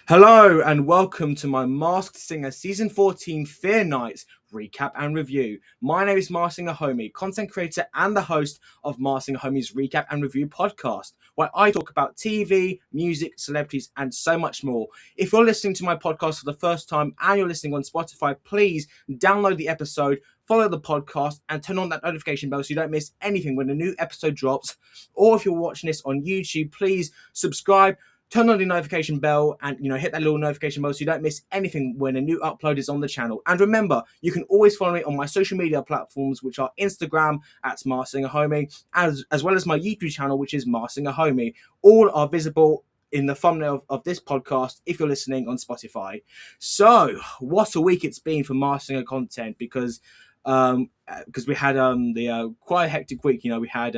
Hello and welcome to my Masked Singer Season 14 Fear Nights recap and review. My name is Masked Singer Homie, content creator and the host of Masked Singer Homie's recap and review podcast, where I talk about TV, music, celebrities, and so much more. If you're listening to my podcast for the first time and you're listening on Spotify, please download the episode, follow the podcast, and turn on that notification bell so you don't miss anything when a new episode drops. Or if you're watching this on YouTube, please subscribe, turn on the notification bell, and hit that little notification bell so you don't miss anything when a new upload is on the channel. And remember, you can always follow me on my social media platforms, which are Instagram at @MaskSingerHomie, as well as my YouTube channel, which is MaskSingerHomie. All are visible in the thumbnail of this podcast if you're listening on Spotify. So what a week it's been for Masked Singer content, because we had the quite a hectic week. We had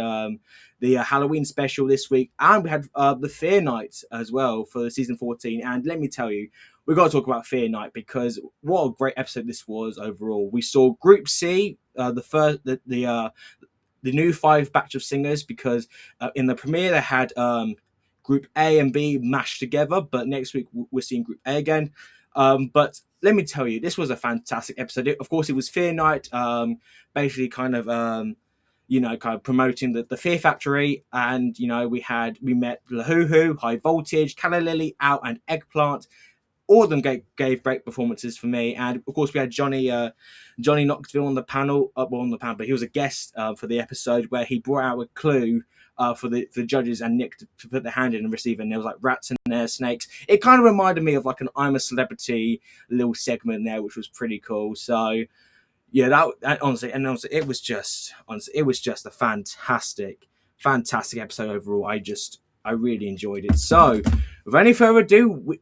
the Halloween special this week, and we had the Fear Night as well for season 14. And let me tell you, we've got to talk about Fear Night, because what a great episode this was overall. We saw Group C, the new 5 batch of singers, because in the premiere they had Group A and B mashed together, but next week we're seeing Group A again. But let me tell you, this was a fantastic episode. Of course, it was Fear Night, basically kind of promoting the Fear Factory. And, we met Lahuhu, High Voltage, Calla Lilly, Out, and Eggplant. All of them gave great performances for me. And, of course, we had Johnny Knoxville on the panel, but he was a guest for the episode, where he brought out a clue for the judges and Nick to put their hand in and receive it. And there was like rats in there, snakes. It kind of reminded me of like an I'm a Celebrity little segment there, which was pretty cool. So yeah, that honestly, it was just a fantastic episode overall. I really enjoyed it. So without any further ado,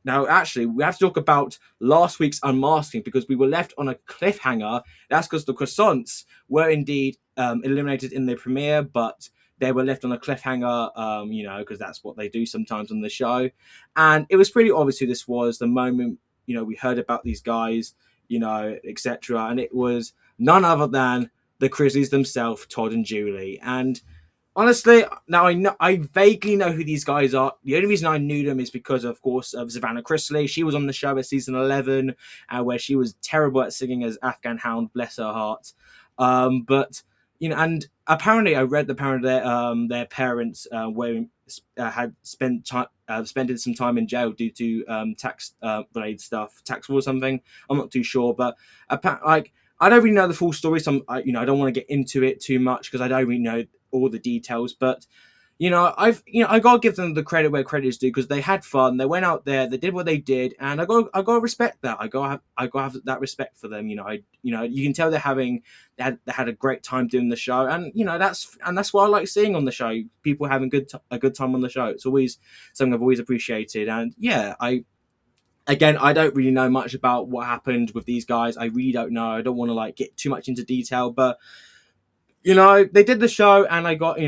now, actually, we have to talk about last week's unmasking, because we were left on a cliffhanger. That's because the croissants were indeed eliminated in the premiere, but they were left on a cliffhanger, because that's what they do sometimes on the show. And it was pretty obvious who this was the moment, we heard about these guys, etc. And it was none other than the Grizzlies themselves, Todd and Julie. And honestly, now I vaguely know who these guys are. The only reason I knew them is because, of course, of Savannah Chrisley. She was on the show at season 11, where she was terrible at singing as Afghan Hound, bless her heart. But and apparently, I read their parents had spent spending some time in jail due to tax related stuff, tax or something. I'm not too sure, but I don't really know the full story, so I don't want to get into it too much, because I don't really know all the details. But I gotta give them the credit where credit is due, because they had fun, they went out there, they did what they did, and I gotta respect that. I gotta have that respect for them. You can tell they had a great time doing the show, and that's what I like seeing on the show. People having a good time on the show. It's always something I've always appreciated. And yeah, I don't really know much about what happened with these guys. I really don't know. I don't want to get too much into detail, but they did the show, and I got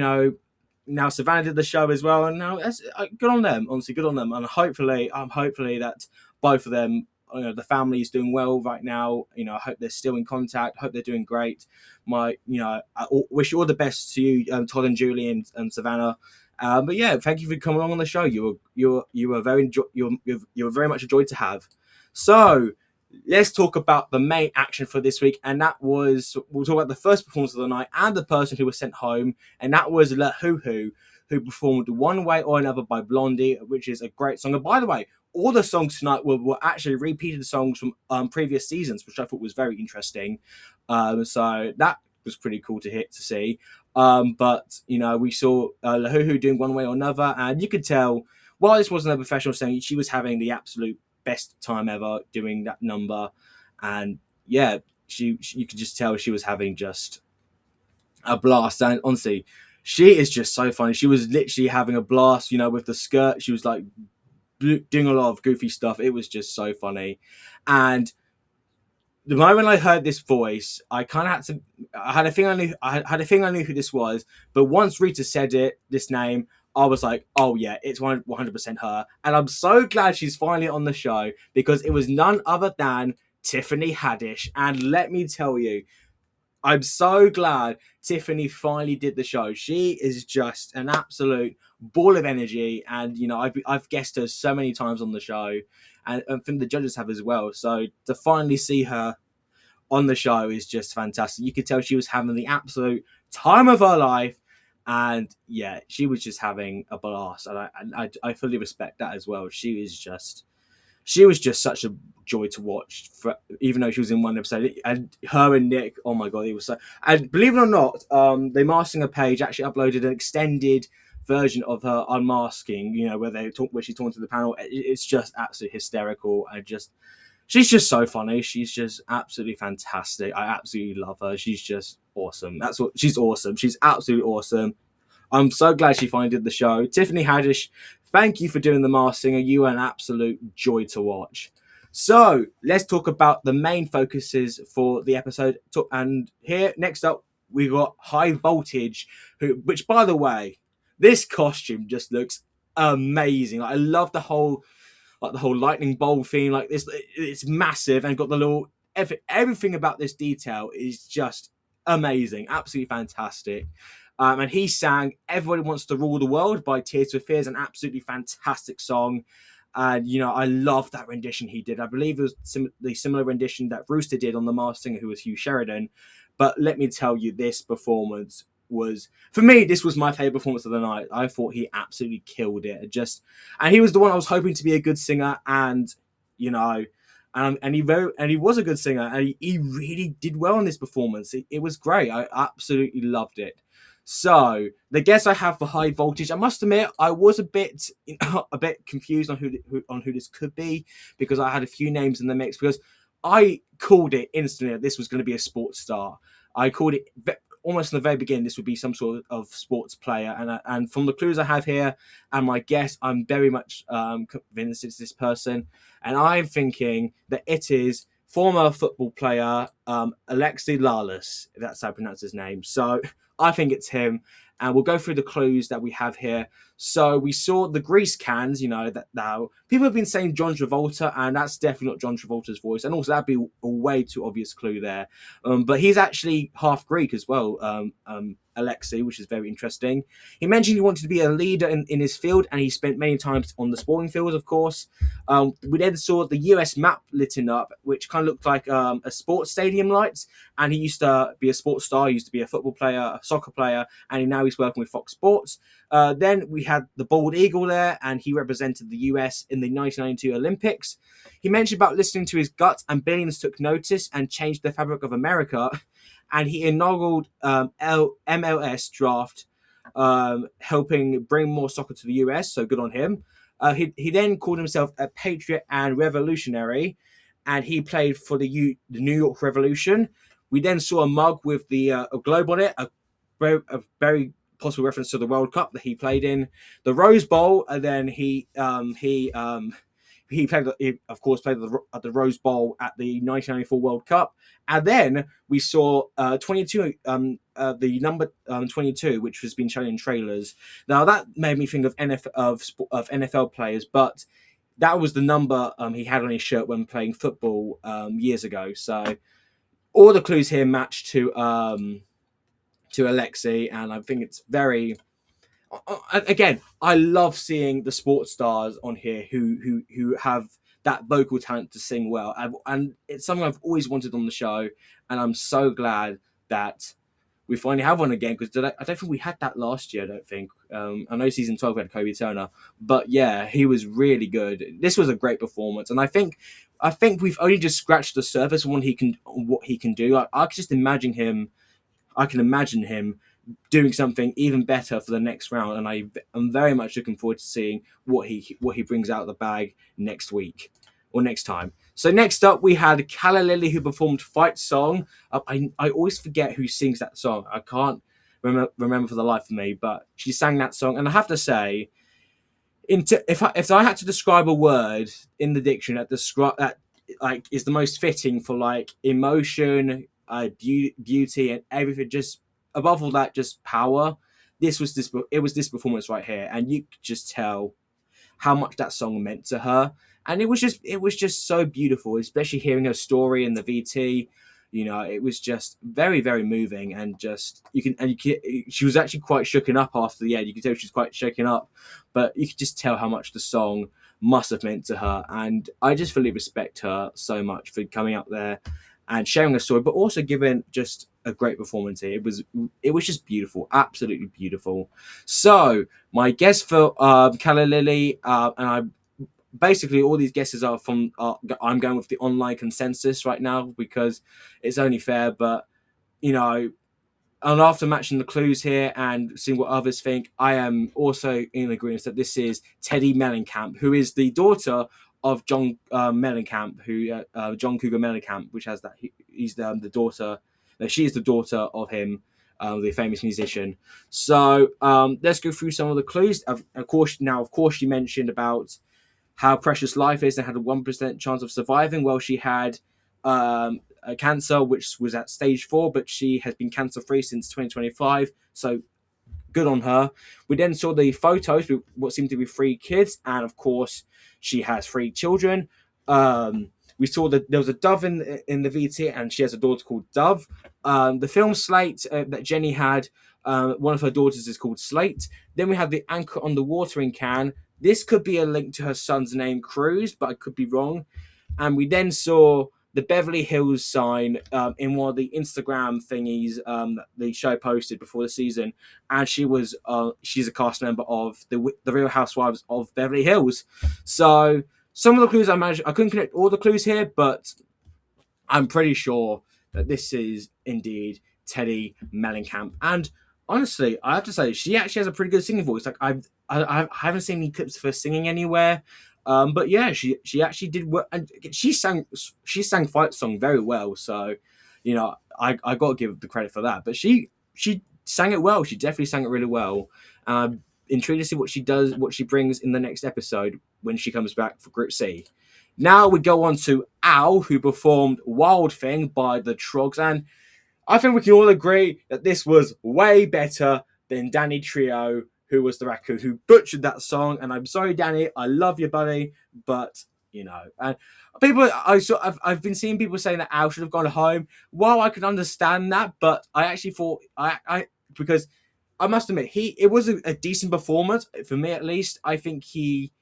now Savannah did the show as well, and now that's good on them. Honestly, good on them, and hopefully that both of them, the family is doing well right now. I hope they're still in contact. Hope they're doing great. I wish you all the best to you, Todd and Julie and Savannah. But yeah, thank you for coming along on the show. You were very much a joy to have. So let's talk about the main action for this week, and we'll talk about the first performance of the night and the person who was sent home, and that was Lahuhu, who performed One Way or Another by Blondie, which is a great song. And by the way, all the songs tonight were actually repeated songs from previous seasons, which I thought was very interesting. So that was pretty cool to see. But we saw Lahuhu doing One Way or Another, and you could tell, while this wasn't a professional singing, she was having the absolute best time ever doing that number. And yeah, she you could just tell she was having just a blast. And honestly, she is just so funny. She was literally having a blast, with the skirt. She was doing a lot of goofy stuff. It was just so funny. And the moment I heard this voice, I kind of had a feeling I knew who this was. But once Rita said this name, I was like, oh yeah, it's 100% her. And I'm so glad she's finally on the show, because it was none other than Tiffany Haddish. And let me tell you, I'm so glad Tiffany finally did the show. She is just an absolute ball of energy, and I've guessed her so many times on the show, and from the judges have as well. So to finally see her on the show is just fantastic. You could tell she was having the absolute time of her life, and yeah, she was just having a blast, and I fully respect that as well. She was just such a joy to watch, even though she was in one episode. And her and Nick, oh my god, he was so. And believe it or not, the Masked Singer page actually uploaded an extended version of her unmasking. Where she's talking to the panel. It's just absolutely hysterical. She's just so funny. She's just absolutely fantastic. I absolutely love her. She's just awesome. She's awesome. She's absolutely awesome. I'm so glad she finally did the show. Tiffany Haddish, thank you for doing the Masked Singer. You are an absolute joy to watch. So let's talk about the main focuses for the episode. And here, next up, we got High Voltage, which, by the way, this costume just looks amazing. I love the whole lightning bolt thing. Like this, it's massive and got the little everything about this detail is just amazing, absolutely fantastic. And he sang "Everybody Wants to Rule the World" by Tears for Fears, an absolutely fantastic song. And I love that rendition he did. I believe it was the similar rendition that Rooster did on The Masked Singer, who was Hugh Sheridan. But let me tell you, this performance was, for me, this was my favorite performance of the night. I thought he absolutely killed it. And he was the one I was hoping to be a good singer, and he was a good singer, and he really did well in this performance. It was great. I absolutely loved it. So the guess I have for High Voltage, I must admit, I was a bit confused on who this could be, because I had a few names in the mix, because I called it instantly that this was going to be a sports star. I called it almost in the very beginning this would be some sort of sports player, and from the clues I have here and my guess, I'm very much convinced it's this person, and I'm thinking that it is former football player Alexi Lalas, if that's how I pronounce his name. So I think it's him, and we'll go through the clues that we have here. So we saw the grease cans, that now people have been saying John Travolta, and that's definitely not John Travolta's voice, and also that'd be a way too obvious clue there. But he's actually half Greek as well, Alexei, which is very interesting. He mentioned he wanted to be a leader in his field, and he spent many times on the sporting fields, of course. We then saw the US map lit up, which kind of looked like a sports stadium lights, and he used to be a sports star. He used to be a football player, a soccer player, and now he's working with Fox Sports. Then we had the bald eagle there, and he represented the US in the 1992 Olympics. He mentioned about listening to his gut, and billions took notice and changed the fabric of America. And he inaugurated MLS draft, helping bring more soccer to the US. So good on him. He then called himself a patriot and revolutionary, and he played for the New York Revolution. We then saw a mug with a globe on it, a very possible reference to the World Cup that he played in, the Rose Bowl, and then he played, of course, played at the Rose Bowl at the 1994 World Cup, and then we saw 22, the number 22, which has been shown in trailers. Now that made me think of NFL players, but that was the number he had on his shirt when playing football years ago. So all the clues here match to Alexei, and I think it's very. Again, I love seeing the sports stars on here who have that vocal talent to sing well, and it's something I've always wanted on the show, and I'm so glad that we finally have one again, because I don't think we had that last year. I don't think. I know season 12 we had Kobe Turner, but yeah, he was really good. This was a great performance, and I think we've only just scratched the surface on what he can do. I can just imagine him. I can imagine him doing something even better for the next round, and I'm very much looking forward to seeing what he brings out of the bag next week or next time. So next up we had Calla Lilly, who performed Fight Song. I always forget who sings that song. I can't remember for the life of me, but she sang that song, and I have to say, if I had to describe a word in the dictionary that like is the most fitting for like emotion, beauty, and everything, just above all that, just power. It was this performance right here, and you could just tell how much that song meant to her, and it was just so beautiful, especially hearing her story in the VT. It was just very, very moving, and she was actually quite shooken up after the end. You could tell she was quite shaken up, but you could just tell how much the song must have meant to her. And I just fully respect her so much for coming up there and sharing a story, but also giving just a great performance here. It was just beautiful, absolutely beautiful. So my guess for Calla Lilly, and I basically all these guesses are from. I'm going with the online consensus right now because it's only fair. But you know, and after matching the clues here and seeing what others think, I am also in agreement that this is Teddy Mellencamp, who is the daughter of John Mellencamp, John Cougar Mellencamp, which has that he's the daughter. No, she is the daughter of him, the famous musician. So let's go through some of the clues. Of course, she mentioned about how precious life is and had a 1% chance of surviving. Well, she had a cancer, which was at stage 4, but she has been cancer free since 2025. So good on her. We then saw the photos with what seemed to be 3 kids, and of course, she has 3 children. We saw that there was a Dove in the VT, and she has a daughter called Dove. The film Slate that Jenny had, one of her daughters is called Slate. Then we have the anchor on the watering can. This could be a link to her son's name, Cruz, but I could be wrong. And we then saw the Beverly Hills sign in one of the Instagram thingies that the show posted before the season, and she's a cast member of the Real Housewives of Beverly Hills. So some of the clues I couldn't connect all the clues here, but I'm pretty sure that this is indeed Teddy Mellencamp. And honestly, I have to say, she actually has a pretty good singing voice. Like I haven't seen any clips of her singing anywhere. But yeah, she actually did work, and she sang Fight Song very well. So, I got to give the credit for that. But she sang it well. She definitely sang it really well. I'm intrigued to see what she brings in the next episode when she comes back for Group C. Now we go on to Al, who performed Wild Thing by the Trogs, and I think we can all agree that this was way better than Danny Trio, who was the raccoon, who butchered that song. And I'm sorry, Danny, I love you, buddy, but and I've been seeing people saying that Al should have gone home. Well, I can understand that, but I actually thought because I must admit it was a decent performance for me, at least. I think he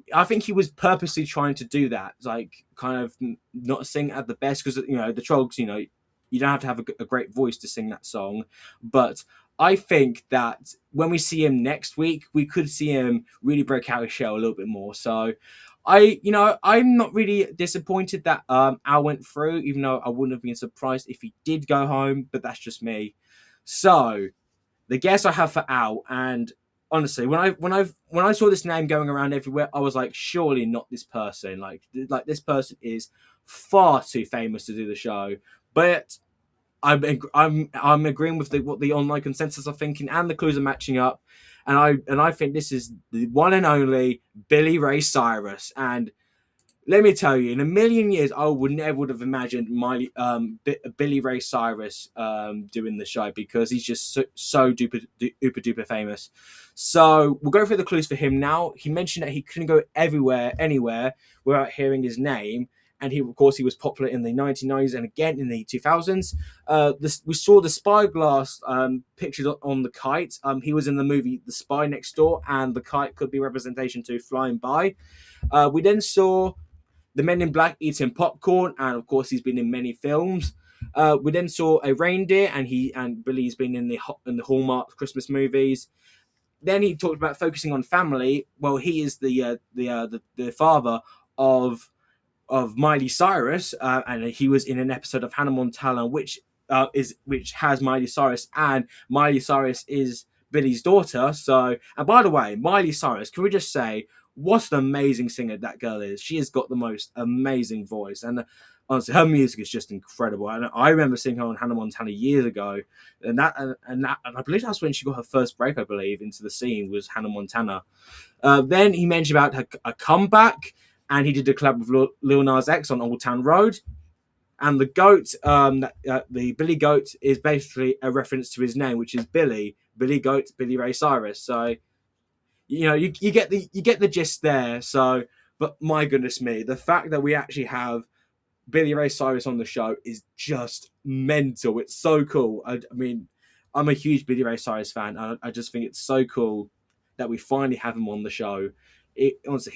was purposely trying to do that, like kind of not sing at the best, because the Trogs, you don't have to have a great voice to sing that song. But I think that when we see him next week, we could see him really break out his shell a little bit more. So I'm not really disappointed that Al went through, even though I wouldn't have been surprised if he did go home, but that's just me. So the guess I have for Al, and honestly, when I saw this name going around everywhere, I was like, surely not this person. Like this person is far too famous to do the show. But I'm agreeing with what the online consensus are thinking, and the clues are matching up, and I think this is the one and only Billy Ray Cyrus. And let me tell you, in a million years, I would never have imagined Billy Ray Cyrus doing the show, because he's just so duper duper famous. So we'll go through the clues for him now. He mentioned that he couldn't go anywhere without hearing his name. And of course, he was popular in the 1990s and again in the 2000s. We saw the spyglass pictured on the kite. He was in the movie The Spy Next Door, and the kite could be representation to flying by. We then saw the Men in Black eating popcorn, and of course, he's been in many films. We then saw a reindeer, and Billy's been in the Hallmark Christmas movies. Then he talked about focusing on family. Well, he is the father of Miley Cyrus, and he was in an episode of Hannah Montana, which has Miley Cyrus, and Miley Cyrus is Billy's daughter. So, and by the way, Miley Cyrus, can we just say what an amazing singer that girl is? She has got the most amazing voice, and honestly, her music is just incredible. And I remember seeing her on Hannah Montana years ago, and I believe that's when she got her first break. I believe into the scene was Hannah Montana. Then he mentioned about a comeback. And he did a collab with Lil Nas X on Old Town Road. And the goat, the Billy Goat, is basically a reference to his name, which is Billy Goat, Billy Ray Cyrus. So, you get the gist there. So, but my goodness me, the fact that we actually have Billy Ray Cyrus on the show is just mental. It's so cool. I mean, I'm a huge Billy Ray Cyrus fan, and I just think it's so cool that we finally have him on the show. Honestly,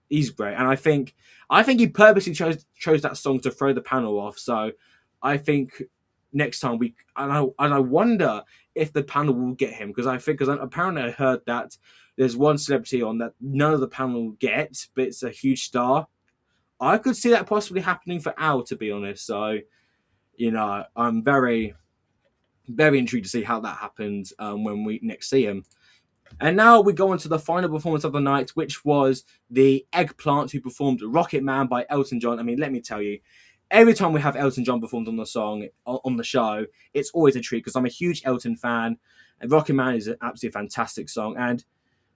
he's great, and I think he purposely chose that song to throw the panel off. So I think next time I wonder if the panel will get him, because apparently I heard that there's one celebrity on that none of the panel get, but it's a huge star. I could see that possibly happening for Al, to be honest. So, I'm very, very intrigued to see how that happens when we next see him. And now we go on to the final performance of the night, which was the Eggplant, who performed Rocket Man by Elton John. I mean, let me tell you, every time we have Elton John performed on the show, it's always a treat, because I'm a huge Elton fan, and Rocket Man is an absolutely fantastic song. And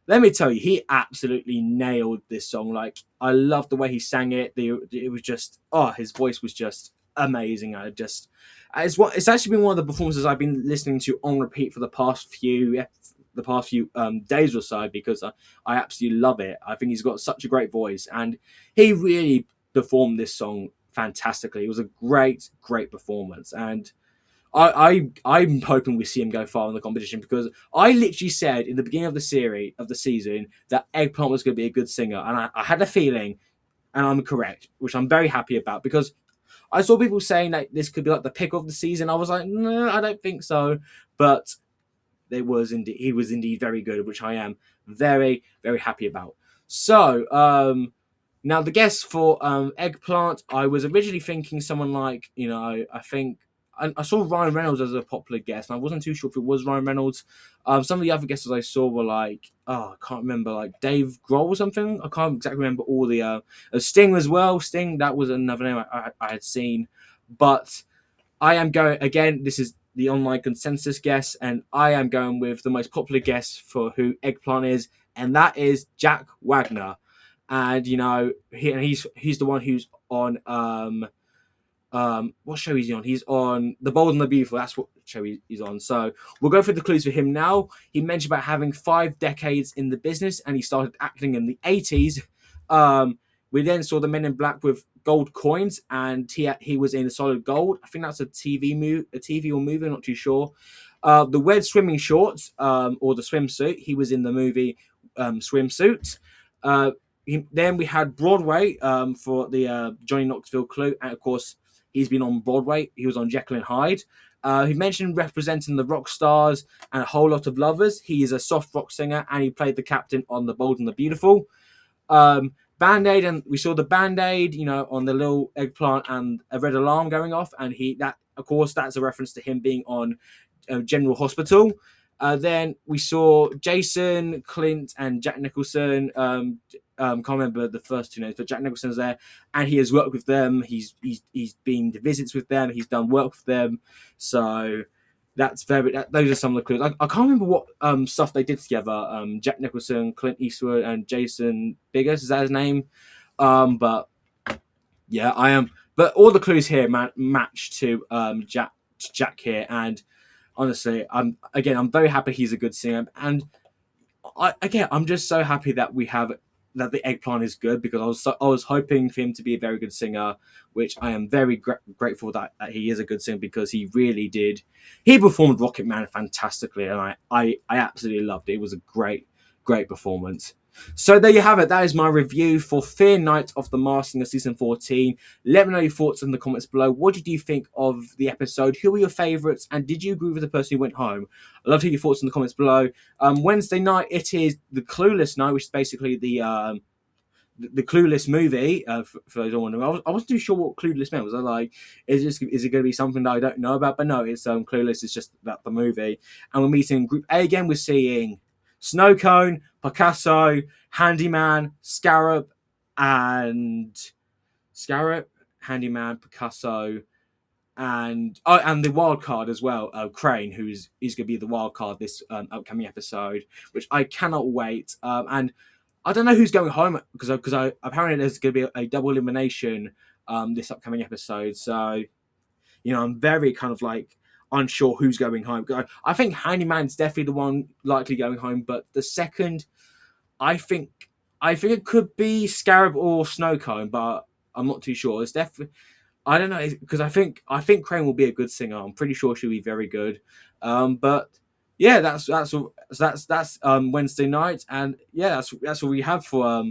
let me tell you, he absolutely nailed this song. Like, I love the way he sang it. It was just, his voice was just amazing. It's actually been one of the performances I've been listening to on repeat for the past few days or so, because I absolutely love it. I think he's got such a great voice, and he really performed this song fantastically. It was a great, great performance, and I'm hoping we see him go far in the competition, because I literally said in the beginning of the season, that Eggplant was going to be a good singer, and I had a feeling, and I'm correct, which I'm very happy about, because I saw people saying that this could be like the pick of the season. I was like, no, I don't think so, but he was indeed very good, which I am very, very happy about. So, now the guest for Eggplant, I was originally thinking someone like, I saw Ryan Reynolds as a popular guest, and I wasn't too sure if it was Ryan Reynolds. Some of the other guests I saw were like, I can't remember, like Dave Grohl or something. I can't exactly remember all the Sting as well. Sting, that was another name I had seen, but I am going again. This is the online consensus guess, and I am going with the most popular guess for who Eggplant is, and that is Jack Wagner. And he's the one who's on what show is he on? He's on The Bold and the Beautiful. That's what show he's on. So we'll go through the clues for him now. He mentioned about having 5 decades in the business, and he started acting in the 80s. We then saw the Men in Black with gold coins, and he was in Solid Gold. I think that's a TV or movie, I'm not too sure. The red swimming shorts, or the swimsuit, he was in the movie Swimsuit. Then we had Broadway for the Johnny Knoxville clue, and of course he's been on Broadway. He was on Jekyll and Hyde. He mentioned representing the rock stars and a whole lot of lovers. He is a soft rock singer, and he played the captain on The Bold and the Beautiful. Band-Aid, and we saw the Band-Aid, on the little Eggplant, and a red alarm going off, and of course, that's a reference to him being on General Hospital. Then we saw Jason, Clint, and Jack Nicholson. Can't remember the first 2 names, but Jack Nicholson's there, and he has worked with them. He's been to visits with them. He's done work with them. So those are some of the clues. I can't remember what stuff they did together. Jack Nicholson, Clint Eastwood, and Jason Biggers, is that his name? But yeah, I am. But all the clues here match to Jack here, and honestly, I'm very happy he's a good singer, and I'm just so happy that that the Eggplant is good, because I was hoping for him to be a very good singer, which I am very grateful that he is a good singer, because he really did. He performed Rocket Man fantastically, and I absolutely loved it. It was a great, great performance. So there you have it. That is my review for Fear Night of the Masked Singer Season 14. Let me know your thoughts in the comments below. What did you think of the episode? Who were your favourites? And did you agree with the person who went home? I'd love to hear your thoughts in the comments below. Wednesday night, it is the Clueless night, which is basically the Clueless movie. For those who wondering, I wasn't too sure what Clueless meant. Was I like, is it going to be something that I don't know about? But no, it's Clueless. It's just about the movie. And we're meeting Group A again. We're seeing Snow Cone, Picasso, Handyman, Handyman, Picasso, and the wild card as well, Crane, who's going to be the wild card this upcoming episode, which I cannot wait. And I don't know who's going home, because apparently there's going to be a double elimination this upcoming episode. So I'm very kind of like unsure who's going home. I think Handyman's definitely the one likely going home, but the second, I think it could be Scarab or Snowcone, but I'm not too sure. It's definitely I don't know because I think Crane will be a good singer. I'm pretty sure she'll be very good. But yeah, that's Wednesday night, and yeah, that's what we have for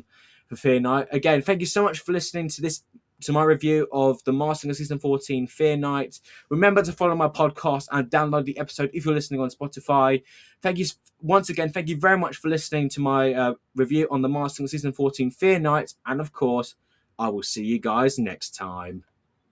Fear Night. Again, thank you so much for listening to my review of the Masked Singer Season 14 Fear Night. Remember to follow my podcast and download the episode if you're listening on Spotify. Thank you once again. Thank you very much for listening to my review on the Masked Singer Season 14 Fear Night, and of course, I will see you guys next time.